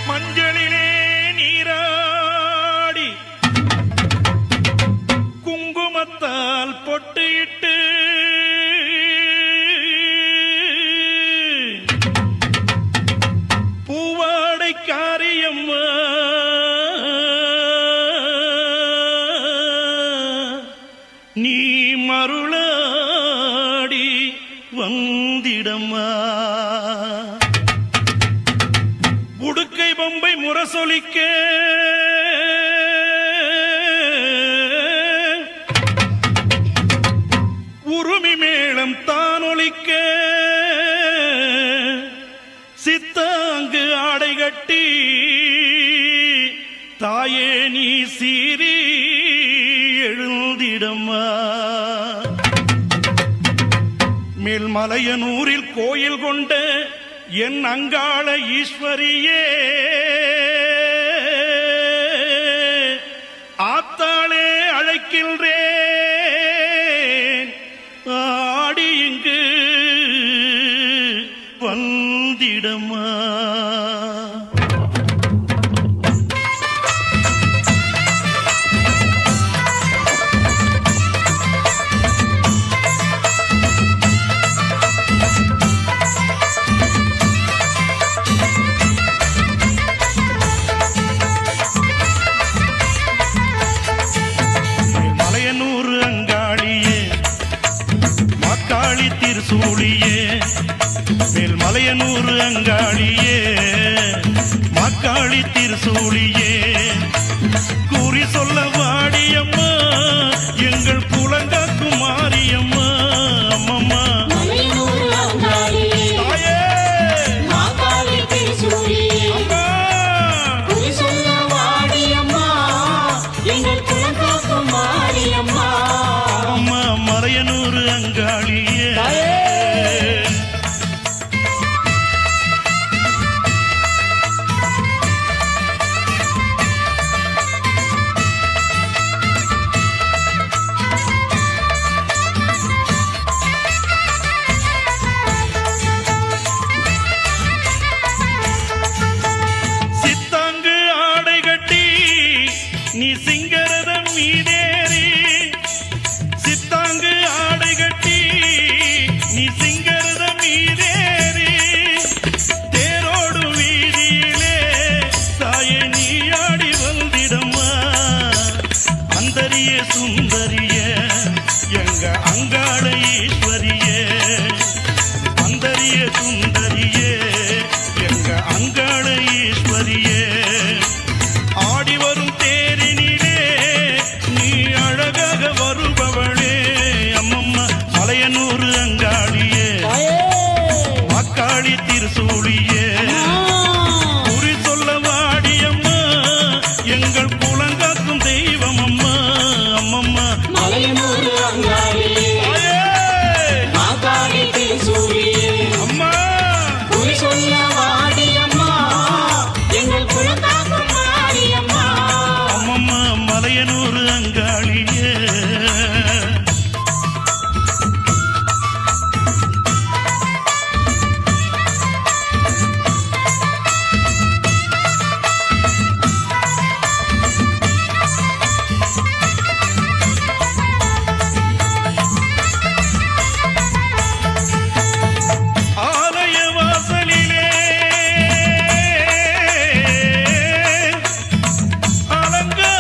மஞ்சளிலே நீராடி குங்குமத்தால் பொட்டிட்டு பூவாடை காரியம்மா நீ மருளாடி வந்திடம்மா. உடுக்கை பொம்பை முரசொலிக்க உருமி மேளம் தானொலிக்க சித்தாங்கு ஆடை கட்டி தாயே நீ சீரி எழுந்திடம்மா. மேல்மலையனூரில் கோயில் கொண்ட என் அங்காள ஈஸ்வரியே ஆத்தாளே அழைக்கின்றேன் ஆடி இங்கு வந்திடம்மா. திருசூழியே மேல்மலையனூர் அங்காளியே மாக்காளி திருசூழியே கூறி சொல்ல வாடியம்மா எங்கள் குலங்காக்கும் மாரியம்மா. அம்மம்மா மலையனூர் அங்காளியே சித்தாங்கு ஆடை கட்டி நீ சிங்கரதம் மீதேறி சித்தாங்கு ஆடை கட்டி நீ சிங்கரதம் மீதேறி தேரோடு வீதியிலே தாயே நீ ஆடி வந்திடம்மா. அந்தரிய சுந்தரிய எங்க அங்காள ஈஸ்வரியே அந்தரிய சுந்தரியே எங்க அங்காள ஈஸ்வரியே ஆடி வரும் தேரினிலே நீ அழகாக வருபவளே. அம்மம்மா மலையனூர் அங்காளியே மாக்காளி திருசூழியே குறி சொல்ல வாடியம்மா எங்கள் குலங்காக்கும் தெய்வம் அம்மா. அம்மம்மா மலையனூர் அங்காளியே மாக்காளி திருசூழியே அம்மா குறி சொல்ல வாடியம்மா எங்கள் குலங்காக்கும் மாரியம்மா. அம்மம்மா மலையனூர் அங்காளியே ஆலய வாசலிலே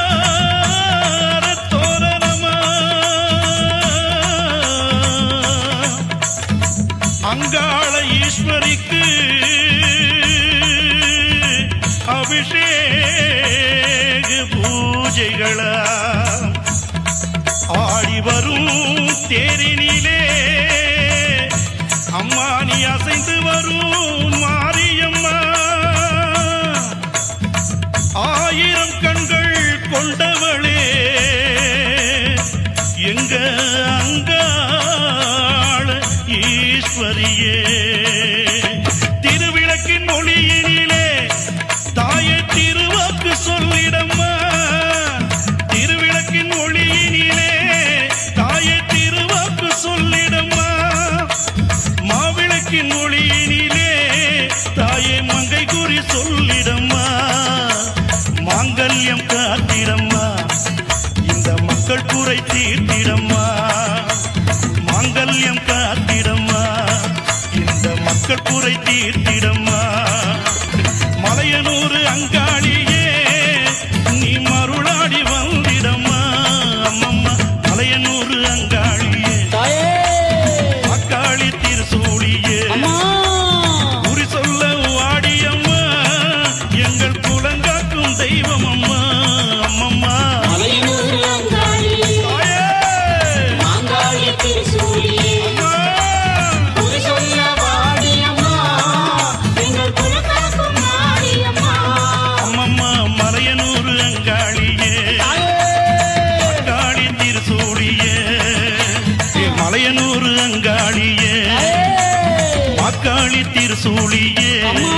அலங்கார தோரணமா அங்காள ஈஸ்வரிக்கு அபிஷேக பூஜைகளா ஆடி வரும் தேரினிலே அம்மா நீ அசைந்து வரும் மாரியம்மா. ஆயிரம் கண்கள் கொண்டவளே எங்க அங்காள ஈஸ்வரியே திருவிளக்கின் ஒளியினிலே தாயே திருவாக்கு சொல்லிடம்மா. திருவிளக்கின் ஒளியினிலே தாயே திருவாக்கு சொல்லிடம்மா. மாவிளக்கின் ஒளியினிலே தாயே மங்கை குறி சொல்லிடம்மா. குறை தீர்த்திடம்மா மாங்கல்யம் காத்திடம்மா இந்த மக்கள் குறை தீர்த்திடம்மா மலையனூர் அங்காளியே நீ மருளாடி வந்திடம்மா அம்மம்மா மலையனூர் அங்காளியே தாயே அக்காளி திருசூழியே அம்மா குறி சொல்ல வாடியம்மா எங்கள் குலங்காக்கும் தெய்வம் அம்மா அம்மம்மா மலையனூர் அங்காளி தாயே மாங்காளி திருசூலியே அம்மா குறி சொல்ல வாடியம்மா எங்கள் குலகாக்கும் மாரியம்மா அம்மம்மா மலையனூர் அங்காளியே அங்காளி திருசூழியே ஏ மலையனூர் அங்காளியே அக்காளி திருசூழியே அம்மா